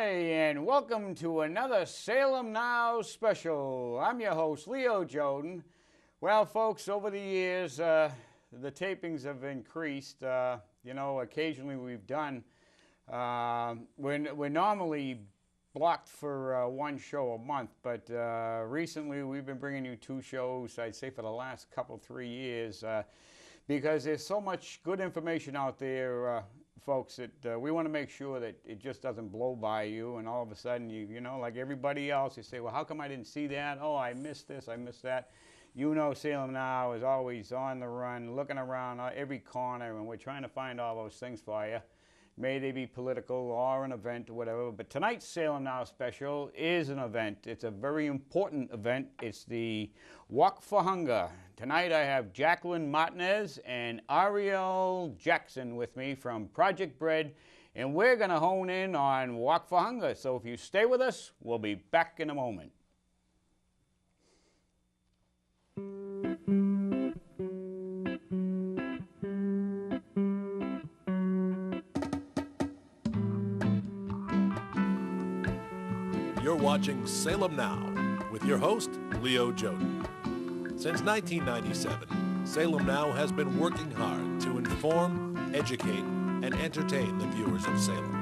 Hi, and welcome to another Salem Now Special. I'm your host, Leo Joden. Well, folks, over the years, the tapings have increased. Occasionally we've done, we're normally blocked for one show a month, but recently we've been bringing you two shows, I'd say for the last 3 years, because there's so much good information out there, folks, that we want to make sure that it just doesn't blow by you and all of a sudden you know, like everybody else, you say, well, how come I didn't see that? Oh, I missed this, I missed that. You know, Salem Now is always on the run, looking around every corner, and we're trying to find all those things for you. May they be political or an event or whatever. But tonight's Salem Now Special is an event. It's a very important event. It's the Walk for Hunger. Tonight I have Jacqueline Martinez and Ariel Jackson with me from Project Bread, and we're going to hone in on Walk for Hunger. So if you stay with us, we'll be back in a moment. You're watching Salem Now with your host, Leo Joden. Since 1997, Salem Now has been working hard to inform, educate, and entertain the viewers of Salem.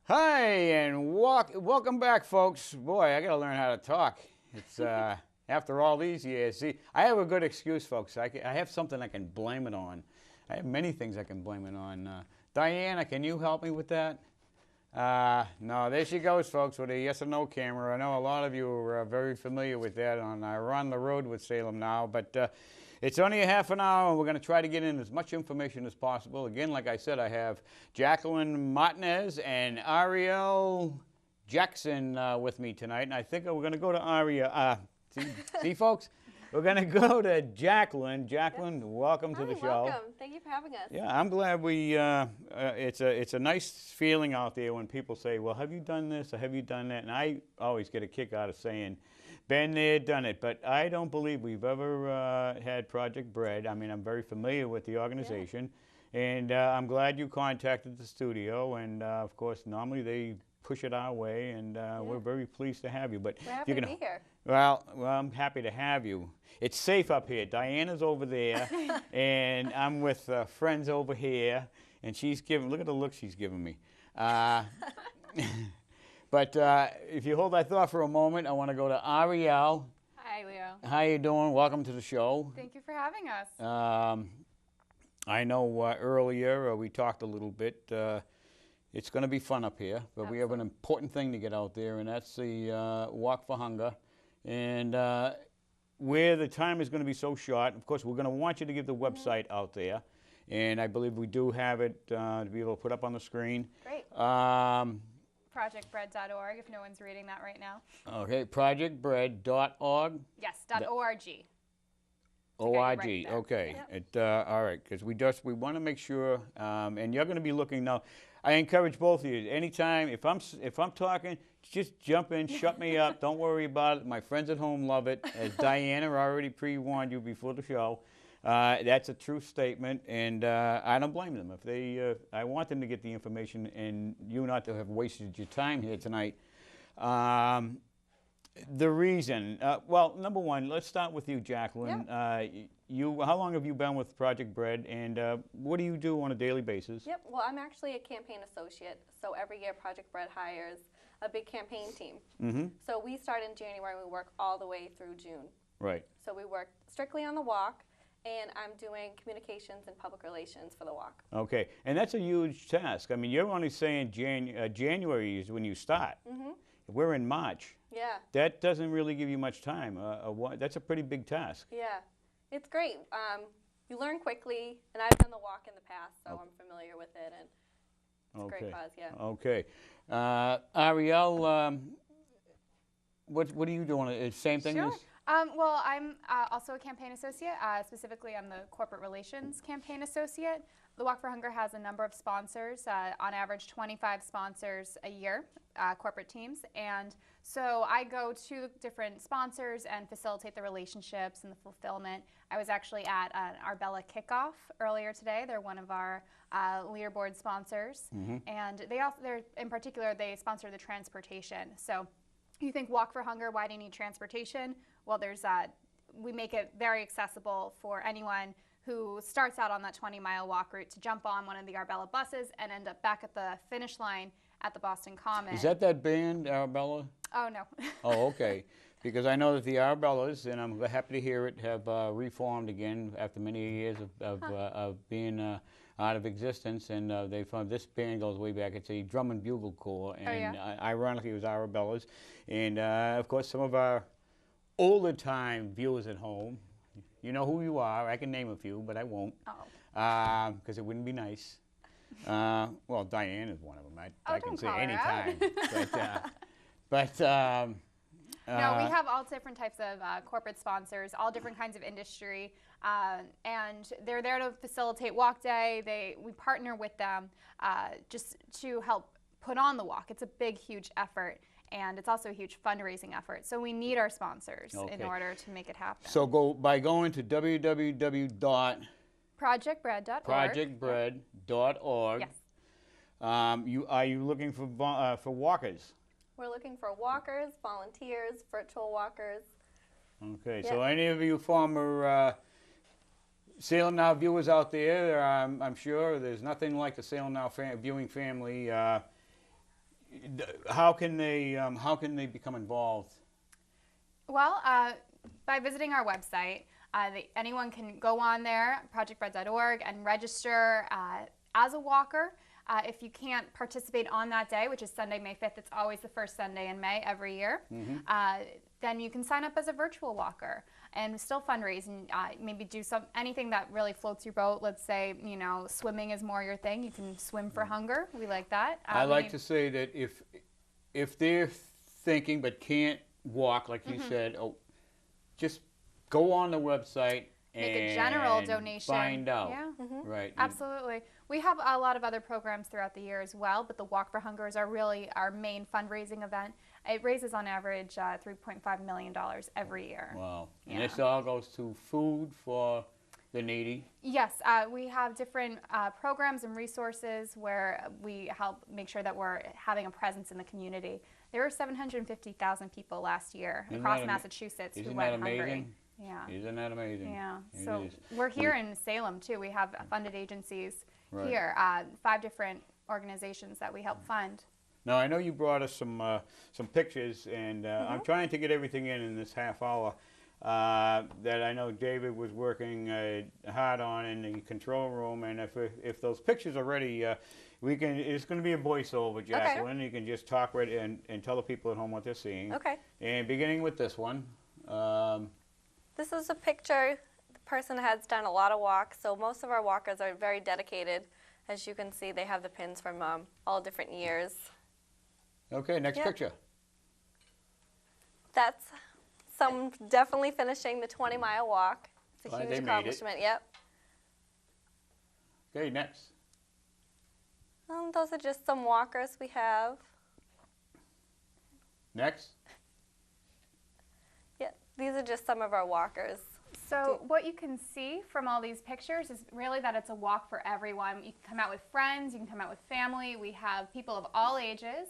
Hi, and welcome back, folks. Boy, I got to learn how to talk. It's after all these years. See, I have a good excuse, folks. I have something I can blame it on. I have many things I can blame it on. Diana, can you help me with that? No, there she goes, folks, with a yes or no camera. I know a lot of you are very familiar with that. We're on the road with Salem Now, but it's only a half an hour, and we're going to try to get in as much information as possible. Again, like I said, I have Jacqueline Martinez and Ariel Jackson with me tonight, and I think we're going to go to Ariel. See, folks? We're going to go to Jacqueline. Jacqueline, welcome to the show. Welcome. Thank you for having us. Yeah, I'm glad it's a nice feeling out there when people say, well, have you done this or have you done that? And I always get a kick out of saying, been there, done it. But I don't believe we've ever had Project Bread. I mean, I'm very familiar with the organization. Yeah. And I'm glad you contacted the studio. And, of course, normally they push it our way. And we're very pleased to have you. But we're happy to be here. Well, I'm happy to have you. It's safe up here. Diana's over there. And I'm with friends over here. And she's giving, look at the look she's giving me. But if you hold that thought for a moment, I want to go to Ariel. Hi, Leo. How you doing? Welcome to the show. Thank you for having us. I know earlier we talked a little bit. It's going to be fun up here, but we have an important thing to get out there, and that's the Walk for Hunger. And where the time is going to be so short, of course, we're going to want you to give the website out there. And I believe we do have it to be able to put up on the screen. Great. Projectbread.org, if no one's reading that right now. Okay, projectbread.org? Yes, .org. O-R-G, okay. Yep. All right, because we want to make sure, and you're going to be looking now. I encourage both of you. Anytime, if I'm talking, just jump in, shut me up. Don't worry about it. My friends at home love it. As Diana already pre-warned you before the show. That's a true statement, and I don't blame them. If they, I want them to get the information, and you not to have wasted your time here tonight. The reason, well, number one, let's start with you, Jacqueline. Yep. How long have you been with Project Bread, and what do you do on a daily basis? Yep. Well, I'm actually a campaign associate, so every year Project Bread hires a big campaign team. Mm-hmm. So we start in January, and we work all the way through June. Right. So we work strictly on the walk. And I'm doing communications and public relations for the walk. Okay, and that's a huge task. I mean, you're only saying January is when you start. Mm-hmm. We're in March. Yeah. that doesn't really give you much time. That's a pretty big task. Yeah. It's great. You learn quickly, and I've done the walk in the past, so I'm familiar with it, and it's a great cause, yeah. Okay. Ariel, what are you doing? Same thing? Sure. Well, I'm also a campaign associate. Specifically, I'm the corporate relations campaign associate. The Walk for Hunger has a number of sponsors, on average 25 sponsors a year, corporate teams. And so I go to different sponsors and facilitate the relationships and the fulfillment. I was actually at an Arbella kickoff earlier today. They're one of our leaderboard sponsors. And they're in particular, they sponsor the transportation. So you think Walk for Hunger, why do you need transportation? Well, we make it very accessible for anyone who starts out on that 20-mile walk route to jump on one of the Arbella buses and end up back at the finish line at the Boston Common. Is that band, Arbella? Oh, no. Oh, okay. Because I know that the Arbellas, and I'm happy to hear it, have reformed again after many years of being out of existence. And they found this band goes way back. It's a drum and bugle corps. And ironically, it was Arbellas. And, of course, some of our older time viewers at home, you know who you are. I can name a few, but I won't. Because it wouldn't be nice. Well, Diane is one of them. I can say any time. No, we have all different types of corporate sponsors, all different kinds of industry, and they're there to facilitate Walk Day. We partner with them just to help put on the walk. It's a big, huge effort. And it's also a huge fundraising effort. So we need our sponsors in order to make it happen. So by going to www.projectbread.org. Yes. Are you looking for walkers? We're looking for walkers, volunteers, virtual walkers. Okay, so any of you former Salem Now viewers out there, I'm sure there's nothing like the Salem Now viewing family. How can they become involved? Well, by visiting our website, anyone can go on there, projectbread.org, and register as a walker. If you can't participate on that day, which is Sunday, May 5th, it's always the first Sunday in May every year, then you can sign up as a virtual walker and still fundraise and maybe do anything that really floats your boat. Let's say, swimming is more your thing. You can swim for hunger. We like that. I like to say that if they're thinking but can't walk, like you said, just go on the website make a general donation. Find out. Yeah. Right. Absolutely. We have a lot of other programs throughout the year as well, but the Walk for Hunger is our main fundraising event. It raises on average $3.5 million every year. Wow. Yeah. And this all goes to food for the needy? Yes. We have different programs and resources where we help make sure that we're having a presence in the community. There were 750,000 people last year across Massachusetts who went hungry. Yeah. Isn't that amazing? Yeah. So we're here in Salem too. We have funded agencies here, 5 different organizations that we help fund. Now I know you brought us some pictures, and I'm trying to get everything in this half hour that I know David was working hard on in the control room. And if those pictures are ready, it's going to be a voiceover, Jacqueline. Okay. You can just talk right and tell the people at home what they're seeing. Okay. And beginning with this one. This is a picture. The person has done a lot of walks, so most of our walkers are very dedicated. As you can see, they have the pins from all different years. Okay, next picture. That's some definitely finishing the 20-mile walk. It's a huge accomplishment. Yep. Okay, next. Those are just some walkers we have. Next. These are just some of our walkers. So what you can see from all these pictures is really that it's a walk for everyone. You can come out with friends, you can come out with family. We have people of all ages.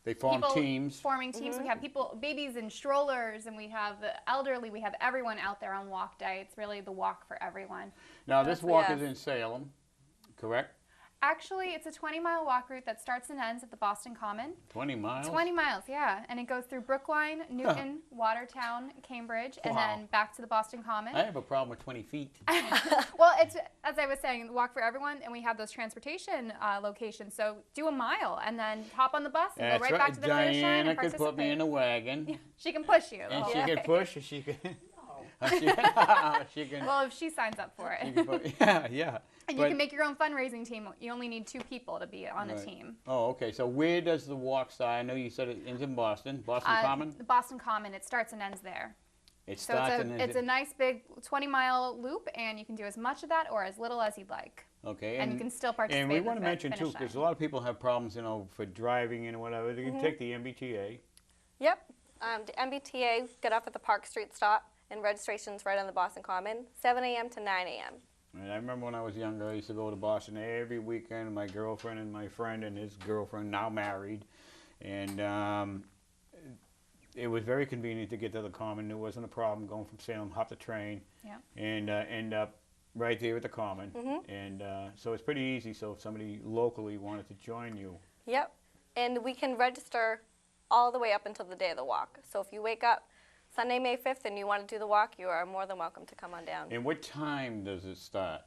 They form teams. Forming teams. We have babies in strollers, and we have the elderly. We have everyone out there on Walk Day. It's really the walk for everyone. Now this walk is in Salem, correct? Actually, it's a 20-mile walk route that starts and ends at the Boston Common. 20 miles? 20 miles, yeah. And it goes through Brookline, Newton, Watertown, Cambridge, and Wow. then back to the Boston Common. I have a problem with 20 feet. Well, it's, as I was saying, Walk for Everyone, and we have those transportation locations. So do a mile and then hop on the bus and That's go right right. back to the finish line Diana and could participate. put me in a wagon. She can push you the And whole she way. could push, or she could... she can... Well, if she signs up for she it. can put, yeah, yeah. And But- you can make your own fundraising team. You only need 2 people to be on a Right. team. Oh, okay. So where does the walk start? I know you said it ends in Boston. Boston Common? The Boston Common, it starts and ends there. It So starts and ends it's a nice big 20-mile loop, and you can do as much of that or as little as you'd like. Okay. And you can still participate And we in the want to mention too, finish because a line. lot of people have problems, you know, for driving and whatever. They can take the MBTA. Yep. The MBTA, get off at the Park Street stop, and registration's right on the Boston Common, 7 a.m. to 9 a.m. And I remember when I was younger, I used to go to Boston every weekend. My girlfriend and my friend and his girlfriend, now married, and it was very convenient to get to the Common. It wasn't a problem going from Salem, hop the train, Yeah. and end up right there at the Common. And so it's pretty easy. So if somebody locally wanted to join you, Yep. And we can register all the way up until the day of the walk. So if you wake up Sunday, May 5th, and you want to do the walk, you are more than welcome to come on down. and what time does it start?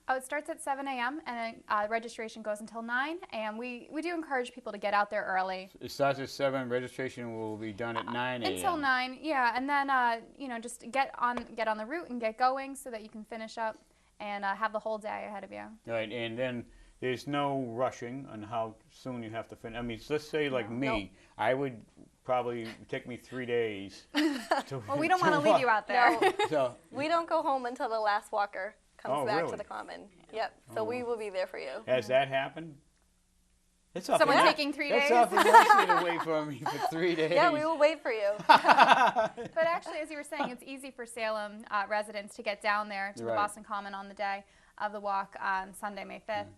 Oh, it starts at 7 a.m. and registration goes until 9. And we do encourage people to get out there early. It starts at 7. Registration will be done at 9 a.m. Until 9, yeah. And then, you know, just get on the route and get going so that you can finish up and have the whole day ahead of you. Right, and then there's no rushing on how soon you have to finish. I mean, let's say like me, I would probably take me 3 days. Well, we don't want to leave you out there. No, So, we don't go home until the last walker comes Oh, back really? to the Common. Yep. So we will be there for you. has that happened? It's Someone awful- taking 3 That's days? awful nice to wait for me for 3 days. Yeah, we will wait for you. But actually, as you were saying, it's easy for Salem residents to get down there to the Right. Boston Common on the day of the walk on Sunday, May 5th.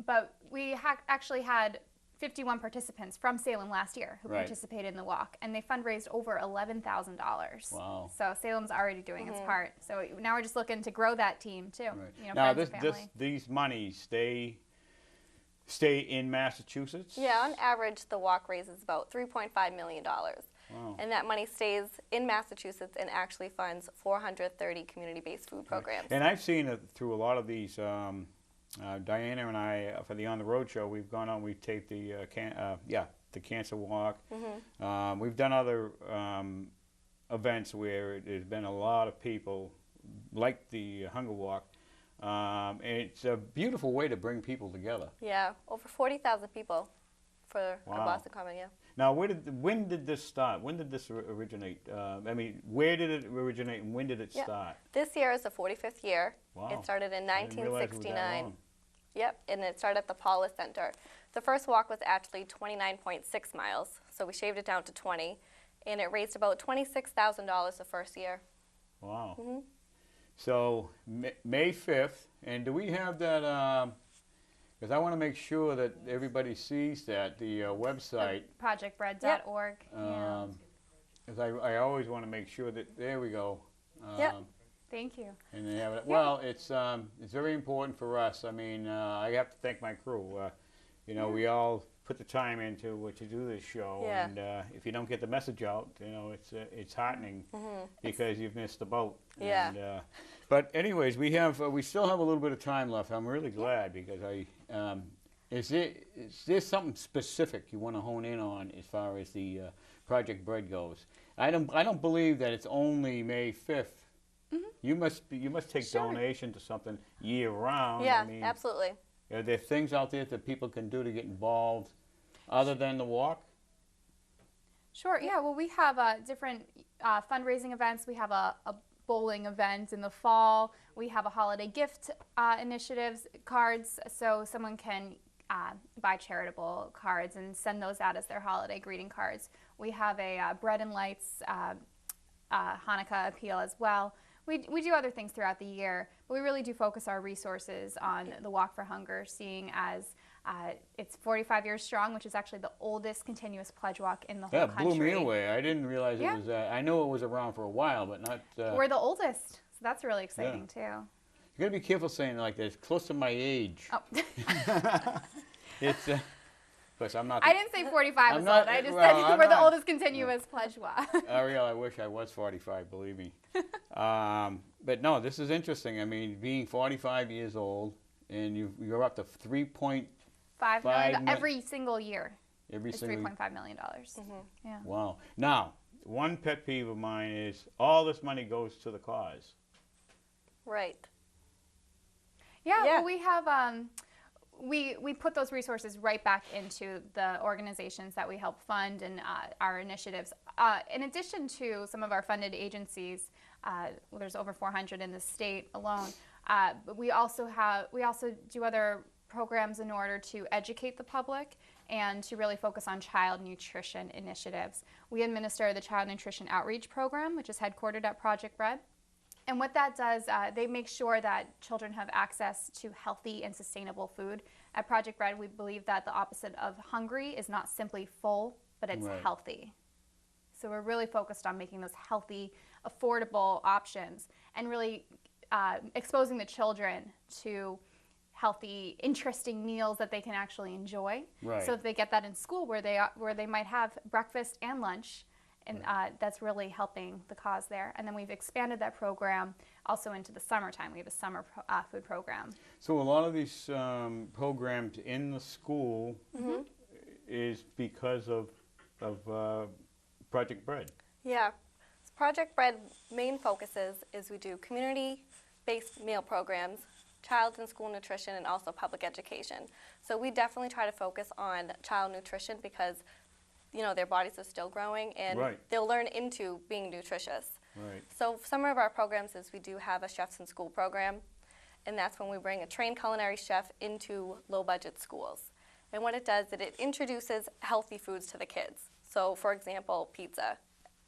But we actually had 51 participants from Salem last year who Right. participated in the walk, and they fundraised over $11,000. Wow. So Salem's already doing its part. So now we're just looking to grow that team too. Right. You know, Now, friends and family. these monies stay in Massachusetts? Yeah, on average, the walk raises about $3.5 million. Wow. And that money stays in Massachusetts and actually funds 430 community-based food programs. And I've seen it through a lot of these. Diana and I, for the On the Road show, we've gone on. We've taped the the Cancer Walk. We've done other events where there's been a lot of people, like the Hunger Walk. And it's a beautiful way to bring people together. Yeah, over 40,000 people for the Wow. Boston Common, yeah. Now, when did this start? When did this originate? I mean, where did it originate, and when did it Yep. start? This year is the 45th year. Wow. It started in I didn't realize it was that 1969. long. Yep, and it started at the Paula Center. The first walk was actually 29.6 miles, so we shaved it down to 20, and it raised about $26,000 the first year. Wow. So May 5th, and do we have that? Because I want to make sure that everybody sees that the website. Projectbread.org. Yeah. Because I always want to make sure that there we go. Yep. Thank you. And they have it. Well, it's very important for us. I mean, I have to thank my crew. You know, we all put the time into to do this show, Yeah. and if you don't get the message out, you know, it's heartening because you've missed the boat. Yeah. And, but anyways, we still have a little bit of time left. I'm really glad because is there something specific you want to hone in on as far as the Project Bread goes? I don't believe that it's only May 5th. You must take Sure. donation to something year round. Yeah, I mean, absolutely. are there things out there that people can do to get involved other than the walk? Sure. Yeah. Well, we have different fundraising events. We have a bowling event in the fall. We have a holiday gift initiatives cards, so someone can buy charitable cards and send those out as their holiday greeting cards. We have a Bread and Lights Hanukkah appeal as well. We do other things throughout the year, but we really do focus our resources on the Walk for Hunger, seeing as it's 45 years strong, which is actually the oldest continuous pledge walk in the whole That country. blew me away. I didn't realize Yeah. it was. I know it was around for a while, but not. We're the oldest, so that's really exciting too. You got to be careful saying it like that. It's close to my age. Oh. It's, because I'm not. I didn't say 45 was not- old. I just well, said I'm we're the not- oldest continuous pledge walk. Ariel, I wish I was 45, believe me. But no, this is interesting. I mean, being 45 years old, and you're up to $3.5 $5 million mi- every single year. every It's single. $3.5 million. Yeah. Wow. Now, one pet peeve of mine is all this money goes to the cause. Right. Yeah, Yeah. well, we have we put those resources right back into the organizations that we help fund and our initiatives. In addition to some of our funded agencies, well, there's over 400 in the state alone. But we also do other programs in order to educate the public and to really focus on child nutrition initiatives. We administer the Child Nutrition Outreach Program, which is headquartered at Project Bread. And what that does, they make sure that children have access to healthy and sustainable food. At Project Bread, we believe that the opposite of hungry is not simply full, but it's Right. healthy. So we're really focused on making those healthy, affordable options and really exposing the children to healthy, interesting meals that they can actually enjoy. Right. So if they get that in school where they might have breakfast and lunch, and that's really helping the cause there. And then we've expanded that program also into the summertime. We have a summer food program. So a lot of these programs in the school is because of Project Bread. Yeah. Project Bread main focuses is we do community-based meal programs, child and school nutrition, and also public education. So we definitely try to focus on child nutrition because, you know, their bodies are still growing and Right. they'll learn into being nutritious. Right. So some of our programs is we do have a chefs in school program, and that's when we bring a trained culinary chef into low-budget schools. And what it does is it introduces healthy foods to the kids. So, for example, pizza.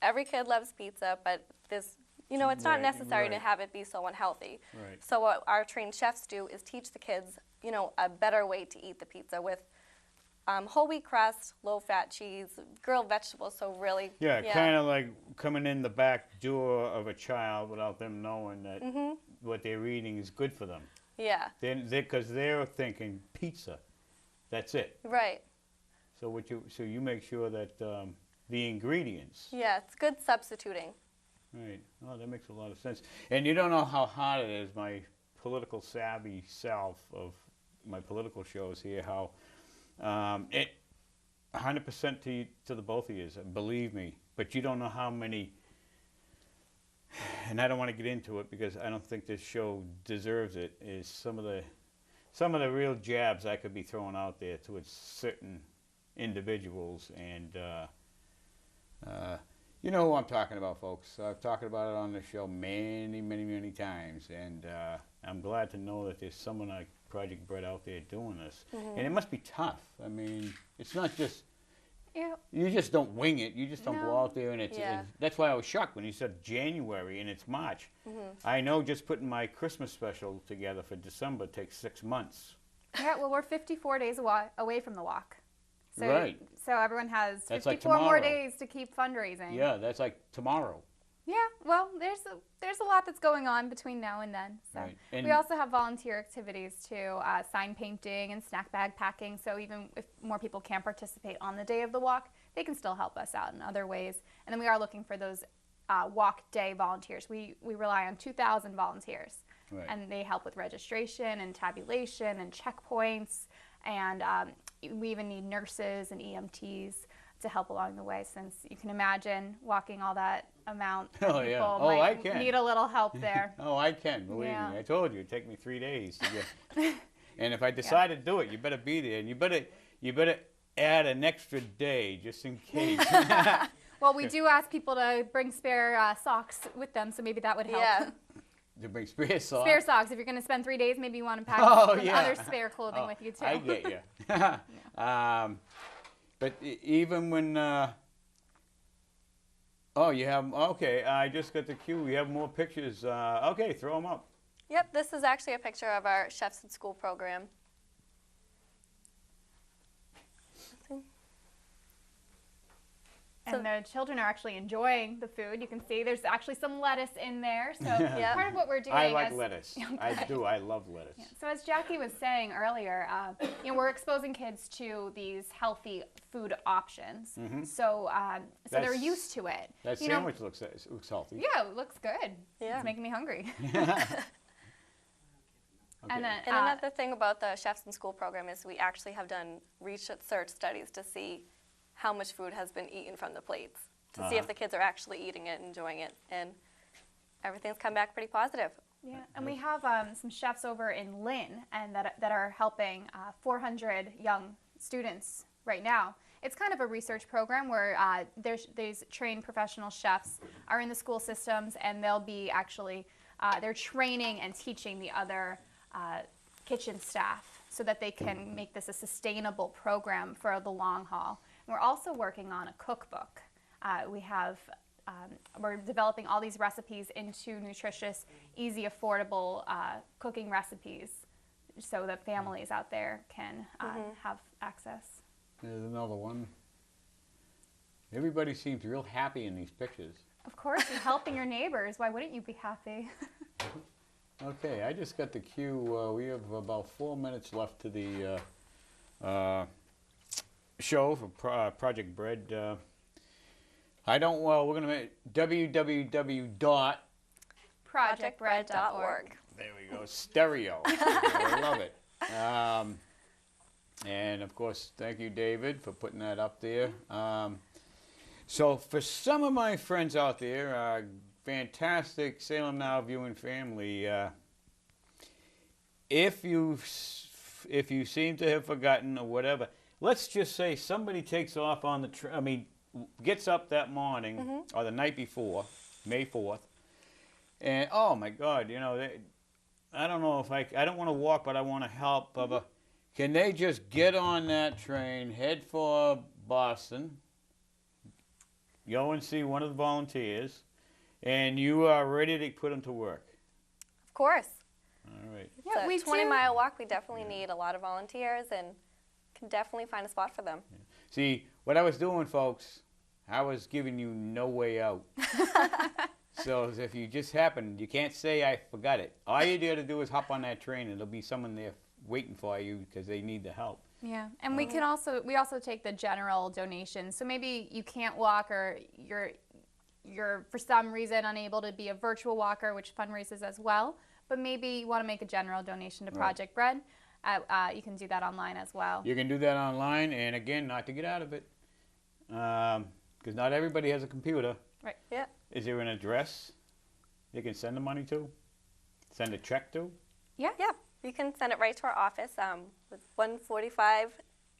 Every kid loves pizza, but this, you know, it's not Right, necessary to right. have it be so unhealthy. Right. So what our trained chefs do is teach the kids, you know, a better way to eat the pizza with whole wheat crust, low-fat cheese, grilled vegetables. So really, Yeah, kind of like coming in the back door of a child without them knowing that what they're eating is good for them. Yeah, Because they're thinking pizza, that's it. right. So you make sure that the ingredients. Yeah, it's good substituting. Right. Oh, that makes a lot of sense. And you don't know how hard it is, my political savvy self of my political shows here, how it 100% to the both of you, believe me. But you don't know how many, and I don't want to get into it because I don't think this show deserves it, is some of the real jabs I could be throwing out there towards certain individuals. And you know who I'm talking about, folks. I've talked about it on the show many, many, many times. And I'm glad to know that there's someone like Project Bread out there doing this. And it must be tough. I mean, it's not just, you just don't wing it. You just don't go No. out there and Yeah. that's why I was shocked when you said January and it's March. I know just putting my Christmas special together for December takes 6 months. Yeah, well, we're 54 days away from the walk. So, Right. So everyone has That's like 54 more tomorrow. days to keep fundraising. Yeah, that's like tomorrow. Yeah, well, there's a lot that's going on between now and then. So Right. And- we also have volunteer activities too, sign painting and snack bag packing. So even if more people can't participate on the day of the walk, they can still help us out in other ways. And then we are looking for those walk day volunteers. We rely on 2,000 volunteers, Right. and they help with registration and tabulation and checkpoints. And we even need nurses and EMTs to help along the way, since you can imagine walking all that amount. Oh, People yeah. Oh, might I can. need a little help there. Oh, I can, believe Yeah. me. I told you, it'd take me 3 days to get. And if I decide to do it, you better be there. And you better add an extra day just in case. Well, we do ask people to bring spare socks with them, so maybe that would help. Yeah. To bring spare socks. Spare socks. If you're going to spend 3 days, maybe you want to pack Oh, some yeah. other spare clothing with you too. I get you. But even when, you have, okay, I just got the cue. We have more pictures. Okay, throw them up. Yep, this is actually a picture of our Chefs in School program. And the children are actually enjoying the food. You can see there's actually some lettuce in there. So part of what we're doing I like lettuce. I do. I love lettuce. Yeah. So as Jackie was saying earlier, we're exposing kids to these healthy food options. So they're used to it. That sandwich looks healthy. Yeah, it looks good. Yeah. It's making me hungry. Okay. And then And another thing about the Chefs in School program is we actually have done research studies to see how much food has been eaten from the plates, to see if the kids are actually eating it, enjoying it, and everything's come back pretty positive. yeah, and we have some chefs over in Lynn and that are helping 400 young students right now. It's kind of a research program where these trained professional chefs are in the school systems, and they'll be actually they're training and teaching the other kitchen staff so that they can make this a sustainable program for the long haul. And we're also working on a cookbook. We're developing all these recipes into nutritious, easy, affordable cooking recipes so that families out there can have access. There's another one. Everybody seems real happy in these pictures. Of course, you're helping your neighbors. Why wouldn't you be happy? Okay, I just got the cue. We have about 4 minutes left to the show for Project Bread. We're going to make www.projectbread.org. There we go, stereo. I love it. And of course, thank you, David, for putting that up there. So for some of my friends out there, fantastic Salem Now viewing family, if you seem to have forgotten or whatever, let's just say somebody takes off on the gets up that morning or the night before, May 4th, and oh my God, I don't know if I don't want to walk, but I want to help. Can they just get on that train, head for Boston, go and see one of the volunteers, and you are ready to put them to work? Of course. All right. Yeah, It's a 20-mile walk. We definitely need a lot of volunteers and can definitely find a spot for them. Yeah. See, what I was doing, folks, I was giving you no way out. So if you just happen, you can't say I forgot it. All you got to do is hop on that train, and there'll be someone there waiting for you because they need the help. Yeah, and we also take the general donations. So maybe you can't walk, or you're for some reason unable to be a virtual walker, which fundraises as well. But maybe you want to make a general donation to Project Bread. You can do that online as well. You can do that online, and again, not to get out of it, because not everybody has a computer. Right. Yeah. Is there an address you can send the money to? Send a check to? Yeah. You can send it right to our office with 145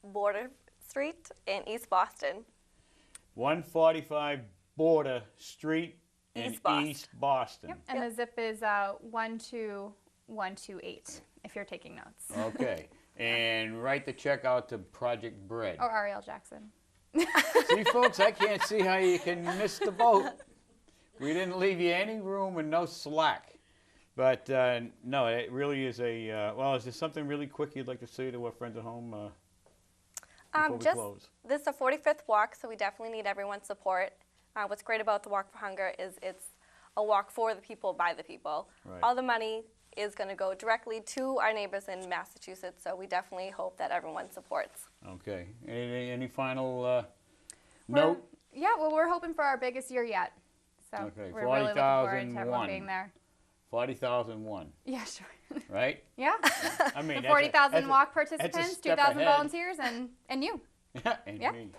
Border Street in East Boston. 145 Border Street in East Boston. Yep. And the zip is 12128 if you're taking notes. Okay. And write the check out to Project Bread. Or Ariel Jackson. See, folks, I can't see how you can miss the boat. We didn't leave you any room and no slack. But, no, it really is is there something really quick you'd like to say to our friends at home before we close? This is the 45th walk, so we definitely need everyone's support. What's great about the Walk for Hunger is it's a walk for the people, by the people. Right. All the money is going to go directly to our neighbors in Massachusetts, so we definitely hope that everyone supports. Okay. Any final note? Yeah, well, we're hoping for our biggest year yet. So Okay, we're really looking forward to everyone 40,001. being there. 40,001, Yeah, sure. right? Yeah. I mean, The 40,000 walk that's participants, a step 2,000 ahead. volunteers, and you. And Yeah. me.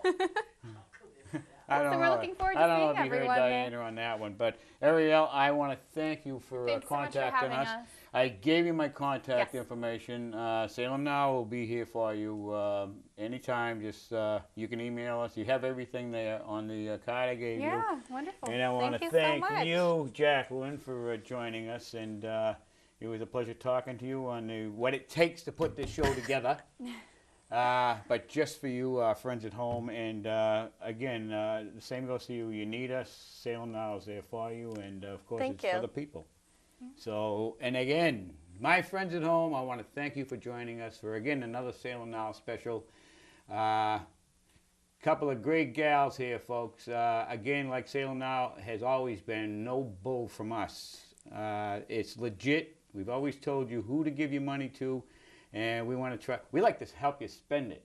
So we're looking forward to I don't know seeing if you heard everyone there. Diana on that one, but Ariel, I want to thank you for Thanks so much for contacting having us. us. I gave you my contact Yes. information. Salem Now will be here for you anytime. Just you can email us. You have everything there on the card I gave you. Yeah, wonderful. And I want to Thank you so thank much. you, Jacqueline, for joining us. And it was a pleasure talking to you on what it takes to put this show together. But just for you, friends at home. And again, the same goes to you. You need us. Salem Now is there for you. And of course, Thank it's for you. the people. So, and again, my friends at home, I want to thank you for joining us for, again, another Salem Now special. Couple of great gals here, folks. Again, like Salem Now has always been, no bull from us. It's legit. We've always told you who to give your money to, and we want to try. We like to help you spend it.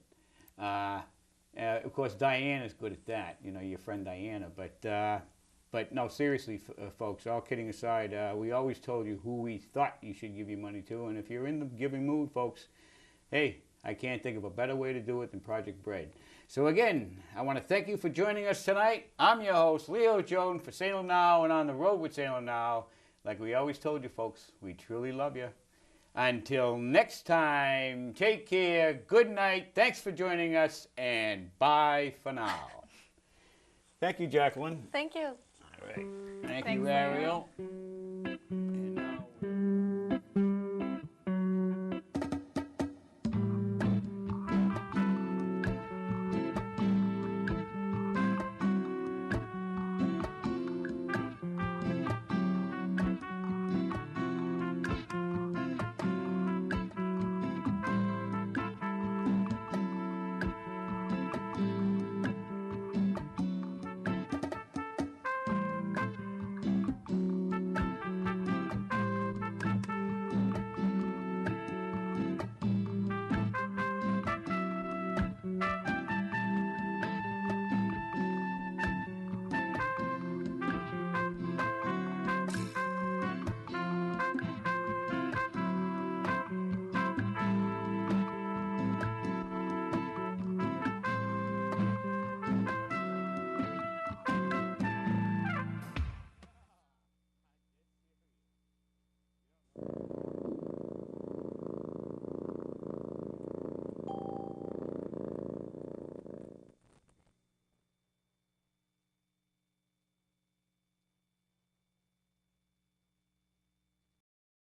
Of course, Diana's good at that. You know, your friend Diana. But no, seriously, folks. All kidding aside, we always told you who we thought you should give your money to, and if you're in the giving mood, folks, hey, I can't think of a better way to do it than Project Bread. So again, I want to thank you for joining us tonight. I'm your host, Leo Jordan, for Salem Now and on the road with Salem Now. Like we always told you, folks, we truly love you. Until next time, take care, good night, thanks for joining us, and bye for now. Thank you, Jacqueline. Thank you. All right. Thank Thanks, you, Leo. Ariel.